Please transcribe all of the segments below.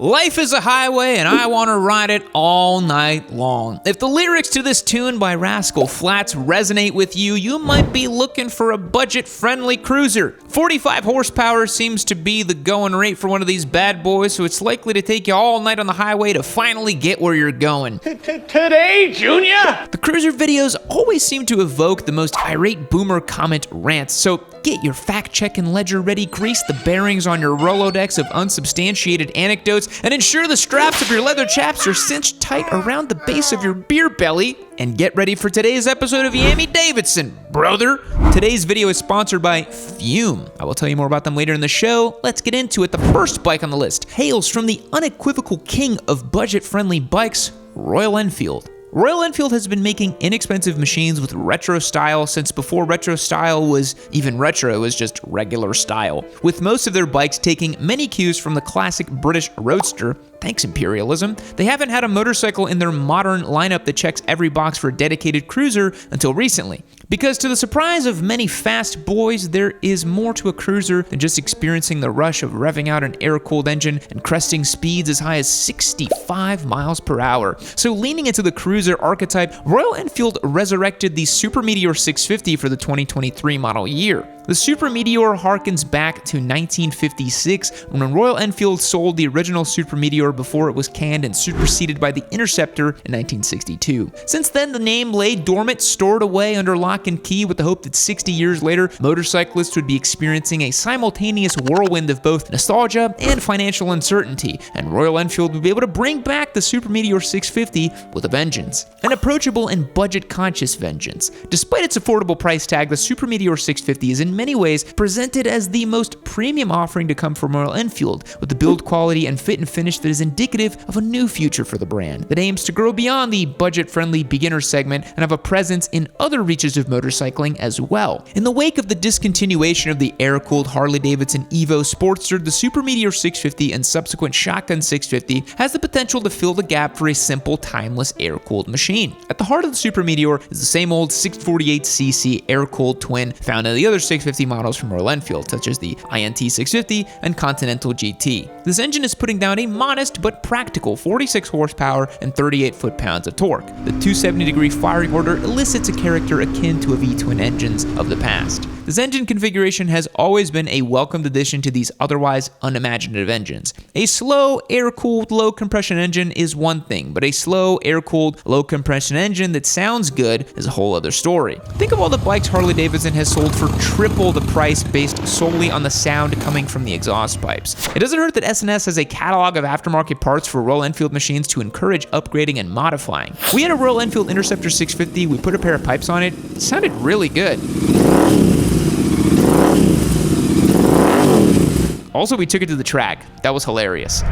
Life is a highway and I want to ride it all night long. If the lyrics to this tune by Rascal Flatts resonate with you, you might be looking for a budget-friendly cruiser. 45 horsepower seems to be the going rate for one of these bad boys, so it's likely to take you all night on the highway to finally get where you're going. Today, Junior? The cruiser videos always seem to evoke the most irate boomer comment rants, so get your fact-check and ledger ready, grease the bearings on your Rolodex of unsubstantiated anecdotes, and ensure the straps of your leather chaps are cinched tight around the base of your beer belly, and get ready for today's episode of Yami Davidson, brother. Today's video is sponsored by Fume. I will tell you more about them later in the show. Let's get into it. The first bike on the list hails from the unequivocal king of budget-friendly bikes, Royal Enfield. Royal Enfield has been making inexpensive machines with retro style since before retro style was even retro, it was just regular style, with most of their bikes taking many cues from the classic British Roadster. Thanks, imperialism. They haven't had a motorcycle in their modern lineup that checks every box for a dedicated cruiser until recently. Because to the surprise of many fast boys, there is more to a cruiser than just experiencing the rush of revving out an air-cooled engine and cresting speeds as high as 65 miles per hour. So leaning into the cruiser archetype, Royal Enfield resurrected the Super Meteor 650 for the 2023 model year. The Super Meteor harkens back to 1956 when Royal Enfield sold the original Super Meteor before it was canned and superseded by the Interceptor in 1962. Since then, the name lay dormant, stored away under lock and key with the hope that 60 years later, motorcyclists would be experiencing a simultaneous whirlwind of both nostalgia and financial uncertainty, and Royal Enfield would be able to bring back the Super Meteor 650 with a vengeance. An approachable and budget-conscious vengeance. Despite its affordable price tag, the Super Meteor 650 is in many ways presented as the most premium offering to come from Royal Enfield, with the build quality and fit and finish that is indicative of a new future for the brand that aims to grow beyond the budget-friendly beginner segment and have a presence in other reaches of motorcycling as well. In the wake of the discontinuation of the air-cooled Harley-Davidson Evo Sportster, the Super Meteor 650 and subsequent Shotgun 650 has the potential to fill the gap for a simple, timeless air-cooled machine. At the heart of the Super Meteor is the same old 648cc air-cooled twin found in the other 650 models from Royal Enfield, such as the INT 650 and Continental GT. This engine is putting down a modest but practical 46 horsepower and 38 foot-pounds of torque. The 270-degree firing order elicits a character akin to a V-twin engines of the past. This engine configuration has always been a welcomed addition to these otherwise unimaginative engines. A slow, air-cooled, low-compression engine is one thing, but a slow, air-cooled, low-compression engine that sounds good is a whole other story. Think of all the bikes Harley-Davidson has sold for triple the price based solely on the sound coming from the exhaust pipes. It doesn't hurt that S&S has a catalog of aftermarket parts for Royal Enfield machines to encourage upgrading and modifying. We had a Royal Enfield Interceptor 650, we put a pair of pipes on it, it sounded really good. Also, we took it to the track. That was hilarious.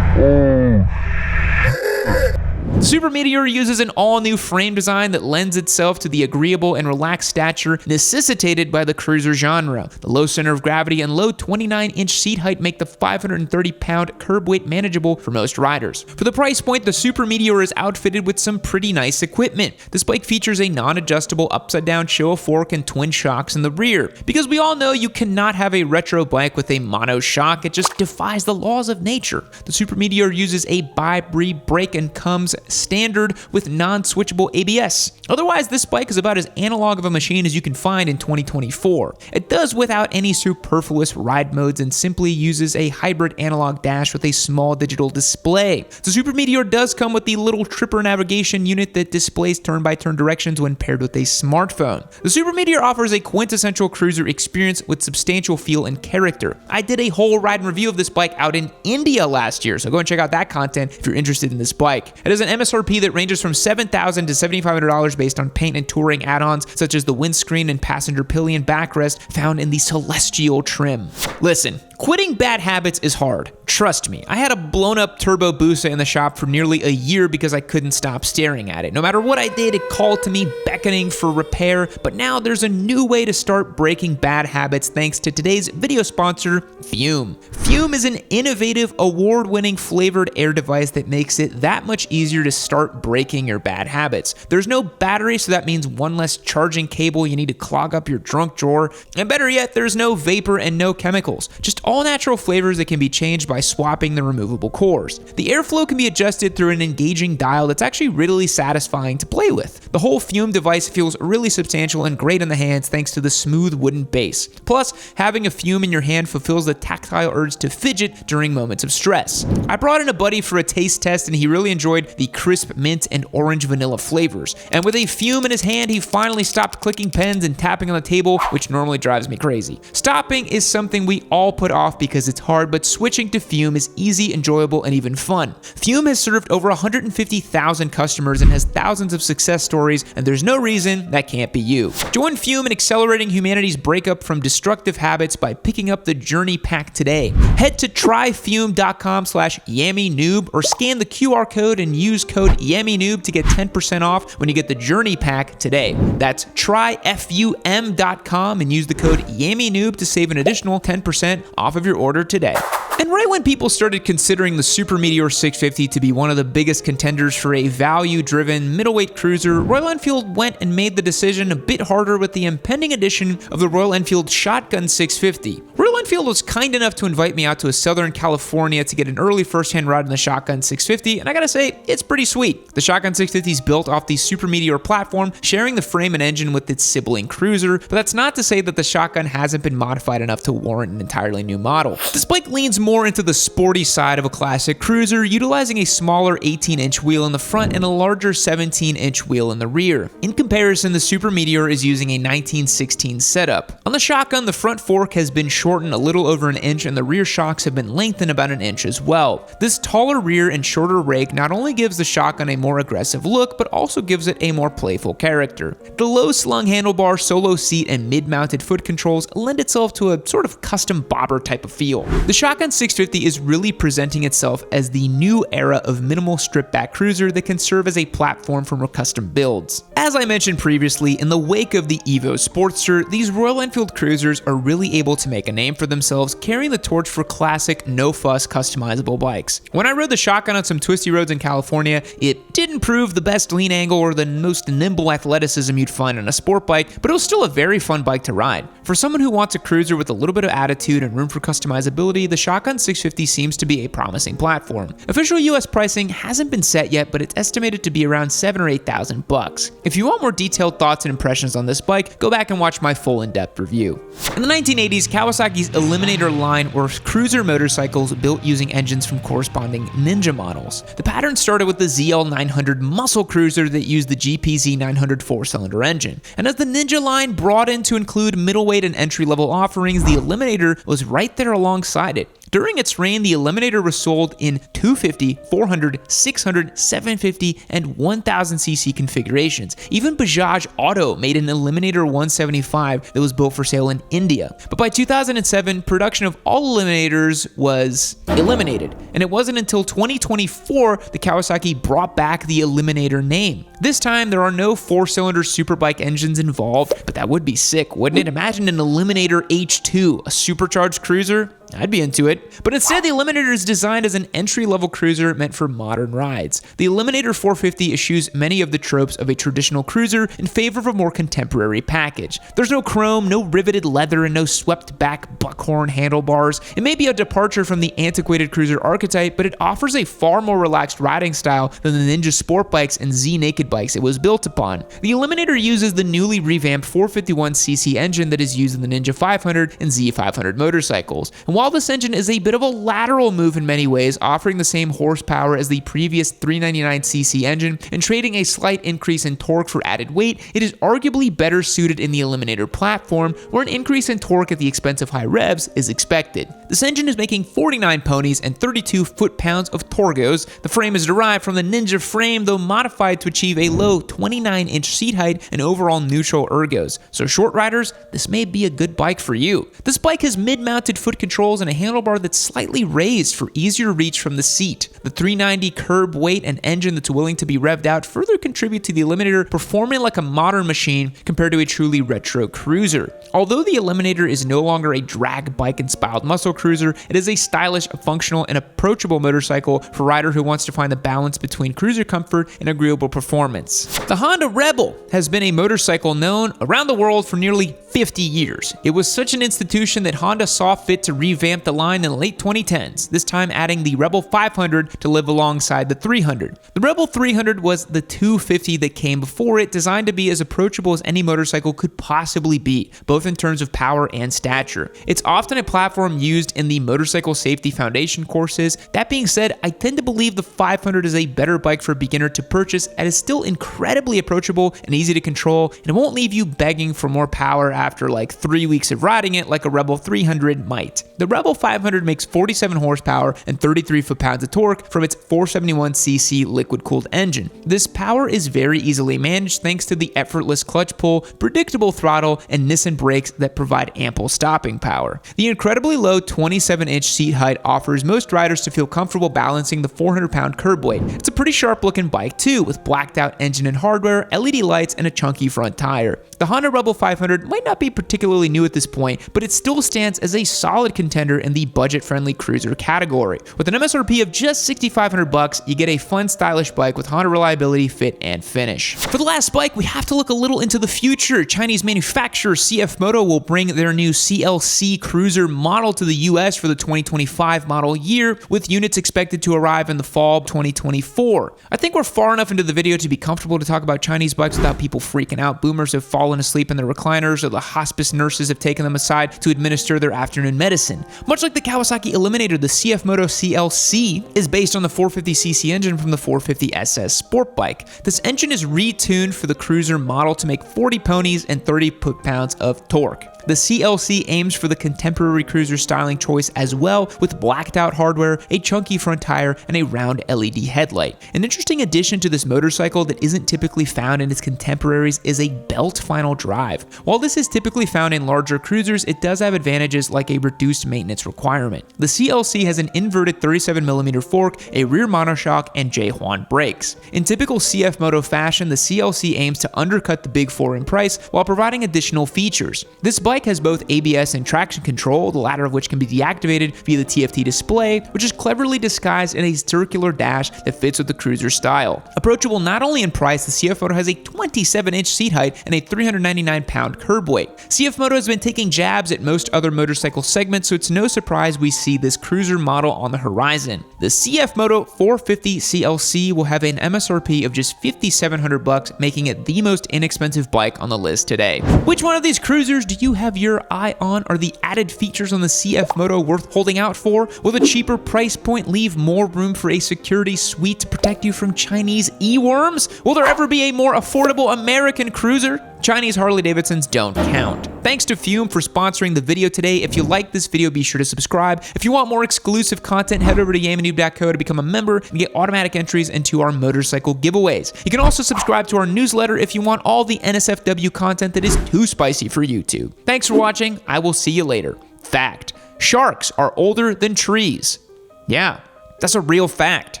The Super Meteor uses an all-new frame design that lends itself to the agreeable and relaxed stature necessitated by the cruiser genre. The low center of gravity and low 29-inch seat height make the 530-pound curb weight manageable for most riders. For the price point, the Super Meteor is outfitted with some pretty nice equipment. This bike features a non-adjustable upside-down show fork and twin shocks in the rear. Because we all know you cannot have a retro bike with a mono shock, it just defies the laws of nature. The Super Meteor uses a bi-bree brake and comes standard with non-switchable ABS. Otherwise, this bike is about as analog of a machine as you can find in 2024. It does without any superfluous ride modes and simply uses a hybrid analog dash with a small digital display. The Super Meteor does come with the little tripper navigation unit that displays turn-by-turn directions when paired with a smartphone. The Super Meteor offers a quintessential cruiser experience with substantial feel and character. I did a whole ride and review of this bike out in India last year, so go and check out that content if you're interested in this bike. It has an MSRP that ranges from $7,000 to $7,500 based on paint and touring add-ons such as the windscreen and passenger pillion backrest found in the Celestial trim. Listen, quitting bad habits is hard. Trust me, I had a blown-up Turbo Busa in the shop for nearly a year because I couldn't stop staring at it. No matter what I did, it called to me beckoning for repair, but now there's a new way to start breaking bad habits thanks to today's video sponsor, Fume. Fume is an innovative, award-winning flavored air device that makes it that much easier to to start breaking your bad habits. There's no battery, so that means one less charging cable you need to clog up your trunk drawer. And better yet, there's no vapor and no chemicals. Just all natural flavors that can be changed by swapping the removable cores. The airflow can be adjusted through an engaging dial that's actually really satisfying to play with. The whole Fume device feels really substantial and great in the hands thanks to the smooth wooden base. Plus, having a Fume in your hand fulfills the tactile urge to fidget during moments of stress. I brought in a buddy for a taste test and he really enjoyed the crisp mint and orange vanilla flavors. And with a Fume in his hand, he finally stopped clicking pens and tapping on the table, which normally drives me crazy. Stopping is something we all put off because it's hard, but switching to Fume is easy, enjoyable, and even fun. Fume has served over 150,000 customers and has thousands of success stories, and there's no reason that can't be you. Join Fume in accelerating humanity's breakup from destructive habits by picking up the Journey Pack today. Head to tryfume.com/yammynoob or scan the QR code and use code yammynoob to get 10% off when you get the Journey Pack today. That's tryfum.com and use the code yammynoob to save an additional 10% off of your order today. And right when people started considering the Super Meteor 650 to be one of the biggest contenders for a value-driven middleweight cruiser, Royal Enfield went and made the decision a bit harder with the impending addition of the Royal Enfield Shotgun 650. Royal Enfield was kind enough to invite me out to Southern California to get an early first-hand ride in the Shotgun 650, and I gotta say, it's pretty sweet. The Shotgun 650 is built off the Super Meteor platform, sharing the frame and engine with its sibling cruiser, but that's not to say that the Shotgun hasn't been modified enough to warrant an entirely new model. This bike leans more into the sporty side of a classic cruiser, utilizing a smaller 18-inch wheel in the front and a larger 17-inch wheel in the rear. In comparison, the Super Meteor is using a 1916 setup. On the Shotgun, the front fork has been shortened a little over an inch and the rear shocks have been lengthened about an inch as well. This taller rear and shorter rake not only gives the Shotgun a more aggressive look, but also gives it a more playful character. The low-slung handlebar, solo seat, and mid-mounted foot controls lend itself to a sort of custom bobber type of feel. The Shotgun 650 is really presenting itself as the new era of minimal strip-back cruiser that can serve as a platform for more custom builds. As I mentioned previously, in the wake of the Evo Sportster, these Royal Enfield cruisers are really able to make a name for themselves, carrying the torch for classic, no-fuss, customizable bikes. When I rode the Shotgun on some twisty roads in California, it didn't prove the best lean angle or the most nimble athleticism you'd find on a sport bike, but it was still a very fun bike to ride. For someone who wants a cruiser with a little bit of attitude and room for customizability, the Shotgun 650 seems to be a promising platform. Official US pricing hasn't been set yet, but it's estimated to be around $7,000 or $8,000. If you want more detailed thoughts and impressions on this bike, go back and watch my full in-depth review. In the 1980s, Kawasaki's Eliminator line were cruiser motorcycles built using engines from corresponding Ninja models. The pattern started with the ZL900 muscle cruiser that used the GPZ900 4-cylinder engine. And as the Ninja line broadened to include middleweight and entry-level offerings, the Eliminator was right there alongside it. During its reign, the Eliminator was sold in 250, 400, 600, 750, and 1000cc configurations. Even Bajaj Auto made an Eliminator 175 that was built for sale in India. But by 2007, production of all Eliminators was eliminated, and it wasn't until 2024 that Kawasaki brought back the Eliminator name. This time, there are no 4-cylinder superbike engines involved, but that would be sick, wouldn't it? Imagine an Eliminator H2, a supercharged cruiser. I'd be into it. But instead, the Eliminator is designed as an entry-level cruiser meant for modern rides. The Eliminator 450 eschews many of the tropes of a traditional cruiser in favor of a more contemporary package. There's no chrome, no riveted leather, and no swept-back buckhorn handlebars. It may be a departure from the antiquated cruiser archetype, but it offers a far more relaxed riding style than the Ninja sport bikes and Z Naked bikes it was built upon. The Eliminator uses the newly revamped 451cc engine that is used in the Ninja 500 and Z500 motorcycles. And while this engine is a bit of a lateral move in many ways, offering the same horsepower as the previous 399cc engine and trading a slight increase in torque for added weight, it is arguably better suited in the Eliminator platform, where an increase in torque at the expense of high revs is expected. This engine is making 49 ponies and 32 foot-pounds of torgos. The frame is derived from the Ninja frame, though modified to achieve a low 29-inch seat height and overall neutral ergos. So short riders, this may be a good bike for you. This bike has mid-mounted foot control controls and a handlebar that's slightly raised for easier reach from the seat. The 390 curb weight and engine that's willing to be revved out further contribute to the Eliminator performing like a modern machine compared to a truly retro cruiser. Although the Eliminator is no longer a drag bike-inspired muscle cruiser, it is a stylish, functional, and approachable motorcycle for a rider who wants to find the balance between cruiser comfort and agreeable performance. The Honda Rebel has been a motorcycle known around the world for nearly 50 years. It was such an institution that Honda saw fit to revamp the line in the late 2010s, this time adding the Rebel 500 to live alongside the 300. The Rebel 300 was the 250 that came before it, designed to be as approachable as any motorcycle could possibly be, both in terms of power and stature. It's often a platform used in the motorcycle safety foundation courses. That being said, I tend to believe the 500 is a better bike for a beginner to purchase, and is still incredibly approachable and easy to control, and it won't leave you begging for more power after like 3 weeks of riding it like a Rebel 300 might. The Rebel 500 makes 47 horsepower and 33 foot-pounds of torque from its 471cc liquid-cooled engine. This power is very easily managed thanks to the effortless clutch pull, predictable throttle, and Nissan brakes that provide ample stopping power. The incredibly low 27-inch seat height offers most riders to feel comfortable balancing the 400-pound curb weight. It's a pretty sharp-looking bike too, with blacked-out engine and hardware, LED lights, and a chunky front tire. The Honda Rebel 500 might not be particularly new at this point, but it still stands as a solid contender in the budget-friendly cruiser category. With an MSRP of just $6,500, you get a fun, stylish bike with Honda reliability, fit, and finish. For the last bike, we have to look a little into the future. Chinese manufacturer CF Moto will bring their new CLC cruiser model to the US for the 2025 model year, with units expected to arrive in the fall 2024. I think we're far enough into the video to be comfortable to talk about Chinese bikes without people freaking out. Boomers have fallen asleep in their recliners, or the hospice nurses have taken them aside to administer their afternoon medicine. Much like the Kawasaki Eliminator, the CF Moto CLC is based on the 450cc engine from the 450SS sport bike. This engine is retuned for the cruiser model to make 40 ponies and 30 foot-pounds of torque. The CLC aims for the contemporary cruiser styling choice as well, with blacked-out hardware, a chunky front tire, and a round LED headlight. An interesting addition to this motorcycle that isn't typically found in its contemporaries is a belt final drive. While this is typically found in larger cruisers, it does have advantages like a reduced maintenance requirement. The CLC has an inverted 37mm fork, a rear monoshock, and J-Huan brakes. In typical CF Moto fashion, the CLC aims to undercut the Big Four in price while providing additional features. This bike has both ABS and traction control, the latter of which can be deactivated via the TFT display, which is cleverly disguised in a circular dash that fits with the cruiser style. Approachable not only in price, the CF Moto has a 27-inch seat height and a 399-pound curb weight. CF Moto has been taking jabs at most other motorcycle segments, so it's no surprise we see this cruiser model on the horizon. The CF Moto 450 CLC will have an MSRP of just $5,700, making it the most inexpensive bike on the list today. Which one of these cruisers do you have your eye on? Are the added features on the CF Moto worth holding out for? Will the cheaper price point leave more room for a security suite to protect you from Chinese e-worms? Will there ever be a more affordable American cruiser? Chinese Harley-Davidsons don't count. Thanks to Fume for sponsoring the video today. If you like this video, be sure to subscribe. If you want more exclusive content, head over to YamiNoob.co to become a member and get automatic entries into our motorcycle giveaways. You can also subscribe to our newsletter if you want all the NSFW content that is too spicy for YouTube. Thanks for watching. I will see you later. Fact: sharks are older than trees. Yeah, that's a real fact.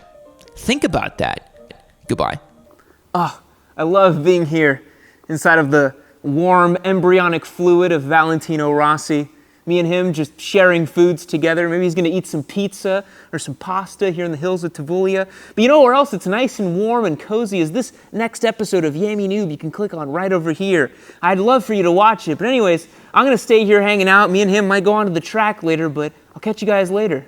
Think about that. Goodbye. Oh, I love being here inside of the warm embryonic fluid of Valentino Rossi. Me and him just sharing foods together. Maybe he's gonna eat some pizza or some pasta here in the hills of Tavulia. But you know where else it's nice and warm and cozy is this next episode of YamiNoob. You can click on right over here. I'd love for you to watch it. But anyways, I'm gonna stay here hanging out. Me and him might go onto the track later, but I'll catch you guys later.